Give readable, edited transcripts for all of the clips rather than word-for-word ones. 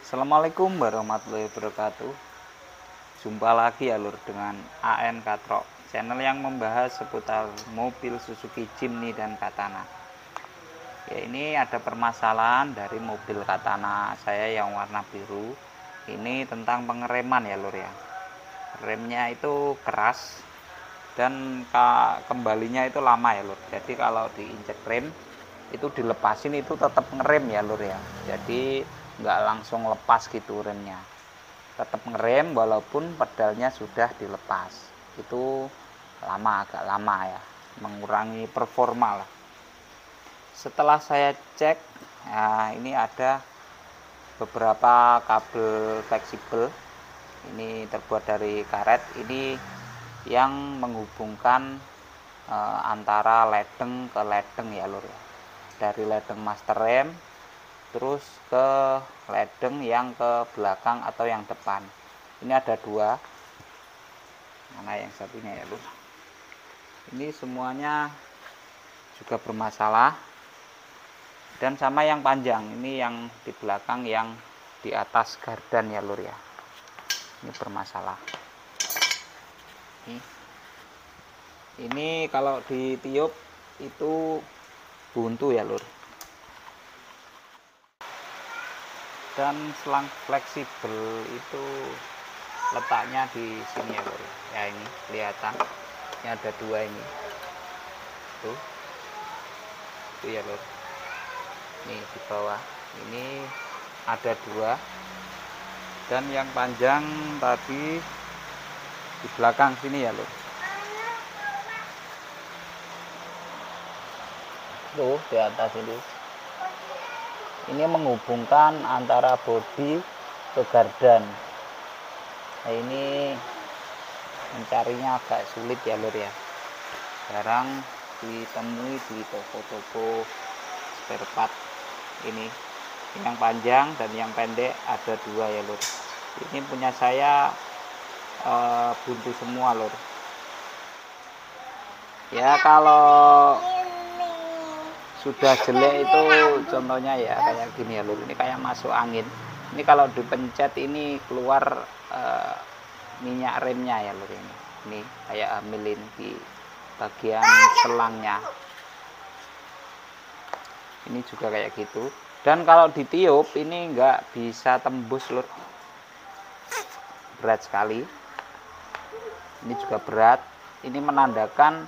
Assalamualaikum warahmatullahi wabarakatuh. Jumpa lagi ya lur dengan AN Katrok, channel yang membahas seputar mobil Suzuki Jimny dan Katana. Ya, ini ada permasalahan dari mobil Katana saya yang warna biru. Ini tentang pengereman ya lur ya. Remnya itu keras dan kembalinya itu lama ya lur. Jadi kalau diinjek rem itu dilepasin itu tetap ngerem ya lur ya. Jadi nggak langsung lepas gitu remnya, tetap ngerem walaupun pedalnya sudah dilepas. Itu agak lama ya, mengurangi performa lah. Setelah saya cek, nah ini ada beberapa kabel fleksibel, ini terbuat dari karet, ini yang menghubungkan antara ledeng ke ledeng ya lur ya, dari ledeng master rem terus ke ledeng yang ke belakang atau yang depan. Ini ada dua, mana yang satunya ya lur. Ini semuanya juga bermasalah, dan sama yang panjang, ini yang di belakang yang di atas gardan ya lur ya, ini bermasalah. Ini kalau ditiup itu buntu ya lur. Dan selang fleksibel itu letaknya di sini ya lur ya, ini kelihatan, ini ada dua, ini tuh ya lur, nih di bawah ini ada dua, dan yang panjang tadi di belakang sini ya lur, tuh di atas ini menghubungkan antara bodi ke gardan. Nah, ini mencarinya agak sulit ya lur ya, jarang ditemui di toko-toko spare part. Ini yang panjang dan yang pendek ada dua ya lur. Ini punya saya buntu semua lur ya. Kalau sudah jelek itu contohnya ya kayak gini ya lur, ini kayak masuk angin. Ini kalau dipencet ini keluar minyak remnya ya lur. Ini kayak hamilin di bagian selangnya, ini juga kayak gitu. Dan kalau ditiup ini nggak bisa tembus lur, berat sekali. Ini juga berat, ini menandakan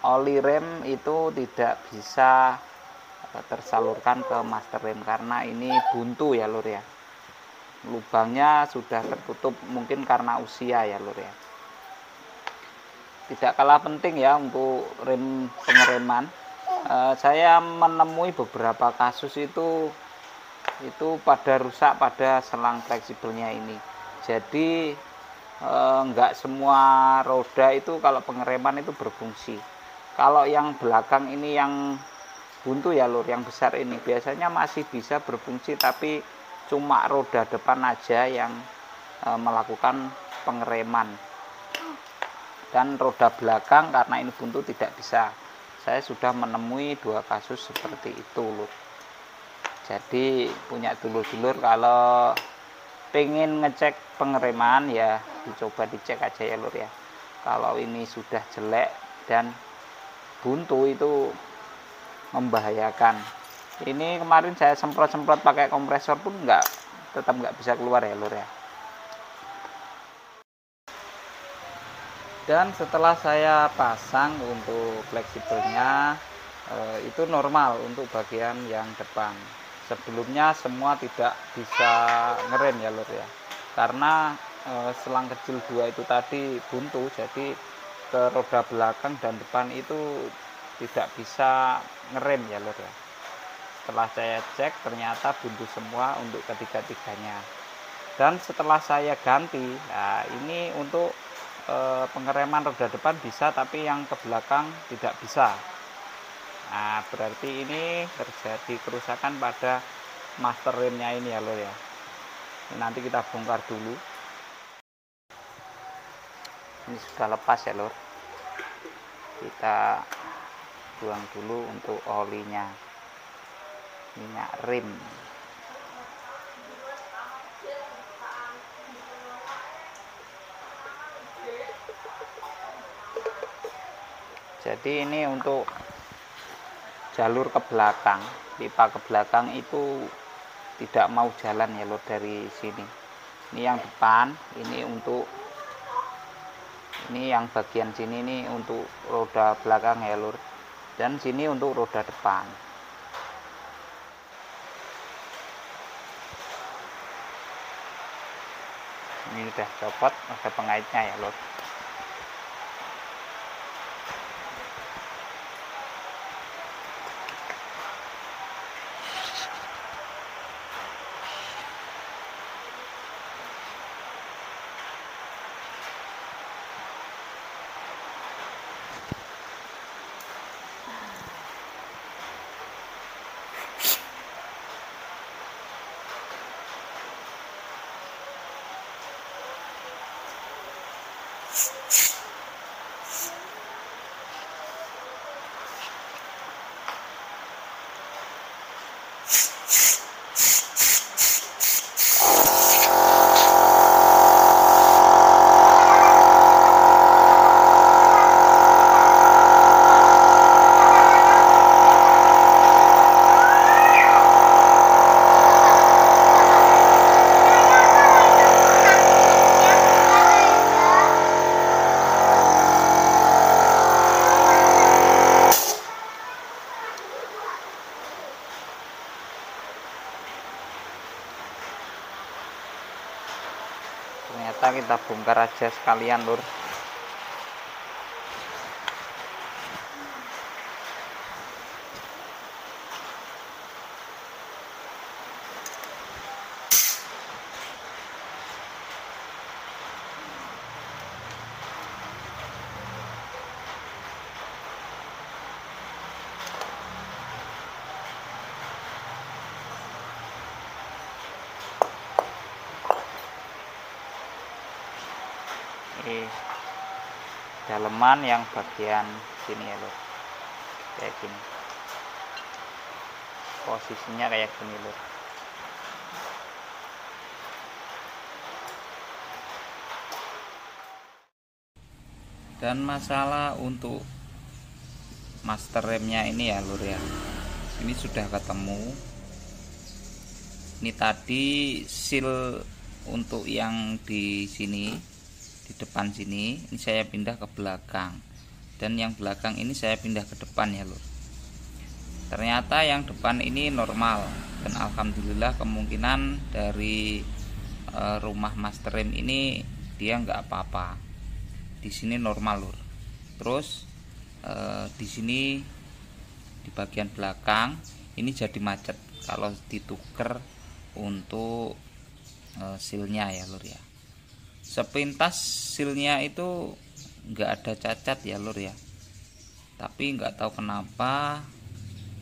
oli rem itu tidak bisa tersalurkan ke master rem karena ini buntu ya lur ya. Lubangnya sudah tertutup, mungkin karena usia ya lur ya. Tidak kalah penting ya untuk rem pengereman, saya menemui beberapa kasus itu pada rusak pada selang fleksibelnya ini. Jadi enggak semua roda itu kalau pengereman itu berfungsi. Kalau yang belakang ini yang buntu ya lur, yang besar ini biasanya masih bisa berfungsi, tapi cuma roda depan aja yang melakukan pengereman, dan roda belakang karena ini buntu tidak bisa. Saya sudah menemui dua kasus seperti itu lur. Jadi punya dulur-dulur kalau pengen ngecek pengereman ya dicoba dicek aja ya lur ya. Kalau ini sudah jelek dan buntu itu membahayakan. Ini kemarin saya semprot-semprot pakai kompresor pun tetap nggak bisa keluar ya lur ya. Dan setelah saya pasang untuk fleksibelnya itu normal untuk bagian yang depan. Sebelumnya semua tidak bisa ngerem ya lur ya, karena selang kecil dua itu tadi buntu, jadi ke roda belakang dan depan itu tidak bisa ngerem ya lur ya. Setelah saya cek ternyata buntu semua untuk ketiga-tiganya. Dan setelah saya ganti, nah ini untuk pengereman roda depan bisa, tapi yang ke belakang tidak bisa. Nah, berarti ini terjadi kerusakan pada master remnya ini ya lur ya. Ini nanti kita bongkar dulu. Ini sudah lepas ya lur. Kita buang dulu untuk olinya, minyak rem. Jadi ini untuk jalur ke belakang, pipa ke belakang itu tidak mau jalan ya lur dari sini. Ini yang depan, ini yang bagian sini ini untuk roda belakang ya lur, dan sini untuk roda depan. Ini udah copot, ada pengaitnya ya lur. Ternyata kita bongkar aja sekalian lur. Ini daleman yang bagian sini ya lur, kayak gini posisinya, kayak gini lur. Dan masalah untuk master remnya ini ya lur ya, ini sudah ketemu. Ini tadi seal untuk yang di sini, di depan sini, ini saya pindah ke belakang, dan yang belakang ini saya pindah ke depan ya lur. Ternyata yang depan ini normal, dan alhamdulillah kemungkinan dari rumah master rem ini dia nggak apa-apa. Di sini normal lur. Terus di sini di bagian belakang ini jadi macet kalau dituker untuk sealnya ya lur ya. Sepintas sealnya itu nggak ada cacat ya lur ya, tapi nggak tahu kenapa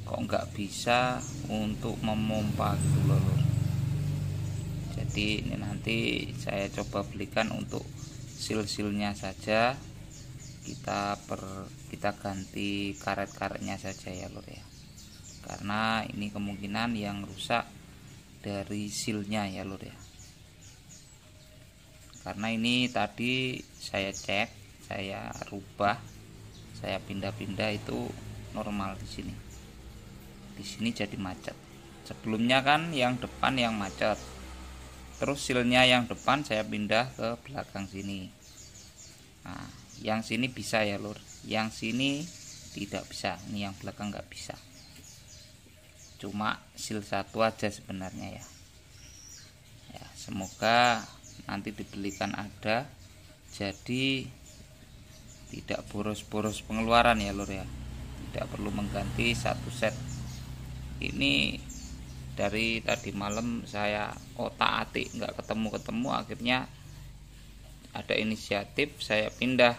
kok nggak bisa untuk memompa gitu lur. Jadi ini nanti saya coba belikan untuk seal-sealnya saja, kita ganti karet-karetnya saja ya lur ya, karena ini kemungkinan yang rusak dari sealnya ya lur ya. Karena ini tadi saya cek, saya rubah, saya pindah-pindah itu normal di sini. Di sini jadi macet. Sebelumnya kan yang depan yang macet. Terus sealnya yang depan saya pindah ke belakang sini. Nah, yang sini bisa ya lur. Yang sini tidak bisa. Ini yang belakang nggak bisa. Cuma seal satu aja sebenarnya ya. Ya, semoga nanti dibelikan ada, jadi tidak boros-boros pengeluaran ya lur ya, tidak perlu mengganti satu set. Ini dari tadi malam saya otak-atik nggak ketemu, akhirnya ada inisiatif saya pindah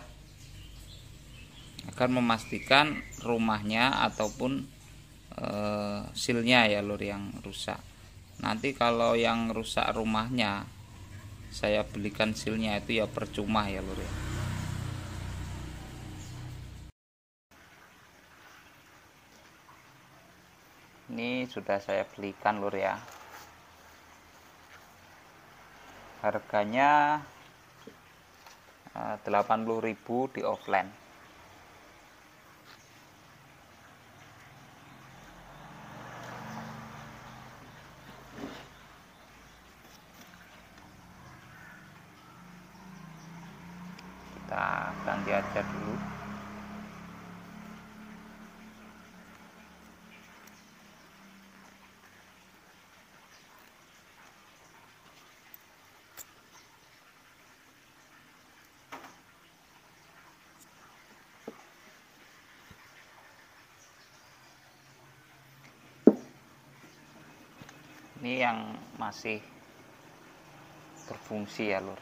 agar memastikan rumahnya ataupun sealnya ya lur yang rusak. Nanti kalau yang rusak rumahnya saya belikan sealnya itu ya percuma ya lur ya. Ini sudah saya belikan lur ya, harganya 80.000 di offline. kita ganti aja dulu. Ini yang masih berfungsi ya lur.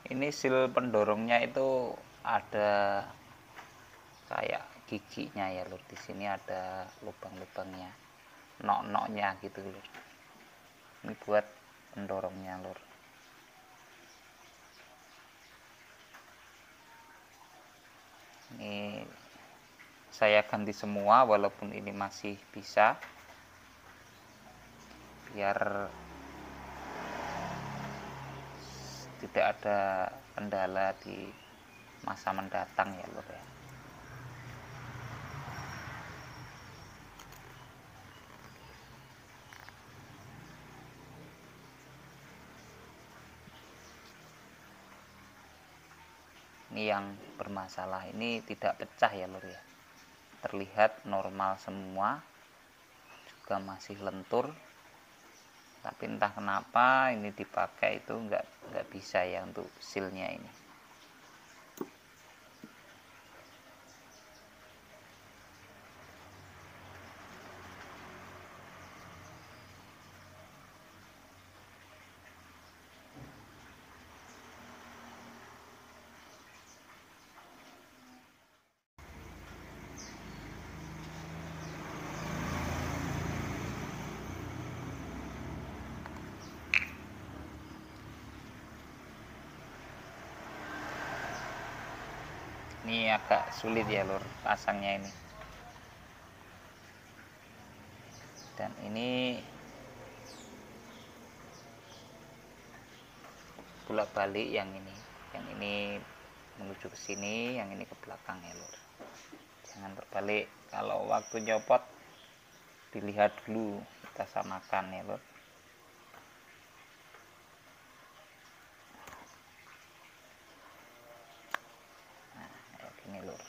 Ini sil pendorongnya itu ada kayak giginya ya lur. Di sini ada lubang-lubangnya, nok-noknya gitu lur. Ini buat pendorongnya lur. Ini saya ganti semua walaupun ini masih bisa, biar tidak ada kendala di masa mendatang ya lur ya. Ini yang bermasalah, ini tidak pecah ya lur ya, terlihat normal semua, juga masih lentur, tapi entah kenapa ini dipakai itu nggak bisa ya untuk silnya ini. Ini agak sulit ya lur pasangnya ini. Dan ini bolak-balik, yang ini menuju ke sini, yang ini ke belakang ya lur. Jangan terbalik. Kalau waktu nyopot dilihat dulu, kita samakan ya lur. Nah, kayak gini lur.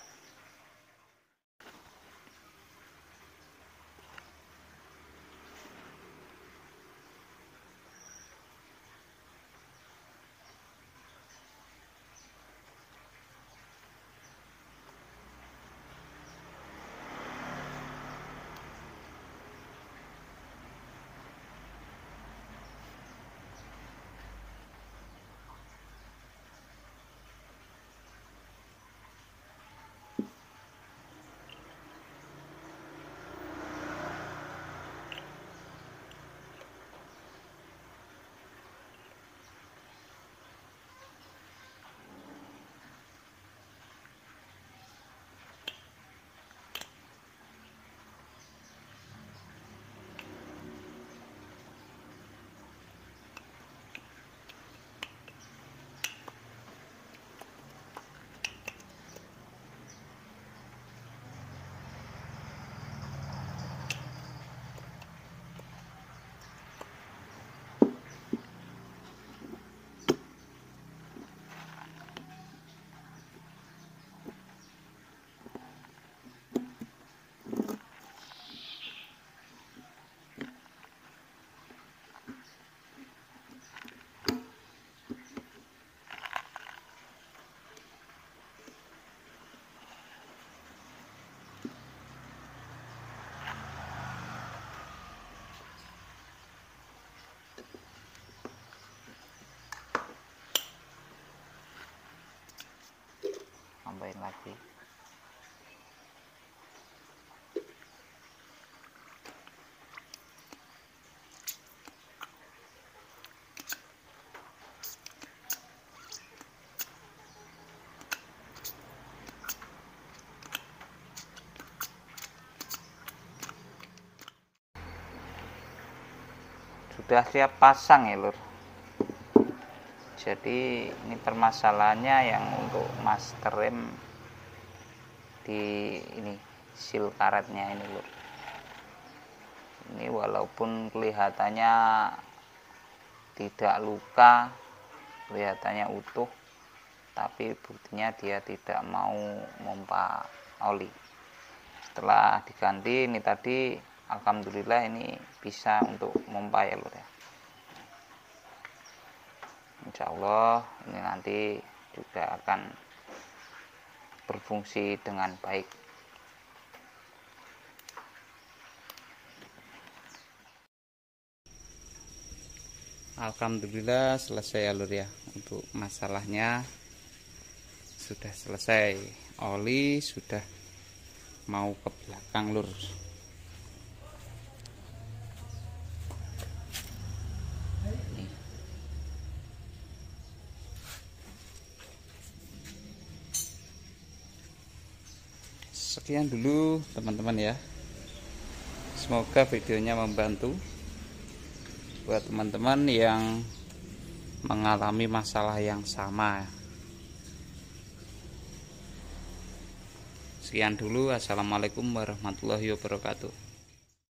Tambahin lagi. Sudah siap pasang ya lur. Jadi ini permasalahannya yang untuk master rem di ini seal karetnya ini lur. Ini walaupun kelihatannya tidak luka, kelihatannya utuh, tapi buktinya dia tidak mau memompa oli. Setelah diganti ini tadi, alhamdulillah ini bisa untuk memompa ya lur ya. Insya Allah ini nanti juga akan berfungsi dengan baik. Alhamdulillah selesai ya lur ya, untuk masalahnya sudah selesai, oli sudah mau ke belakang lur. Sekian dulu teman-teman ya, semoga videonya membantu buat teman-teman yang mengalami masalah yang sama. Sekian dulu, assalamualaikum warahmatullahi wabarakatuh.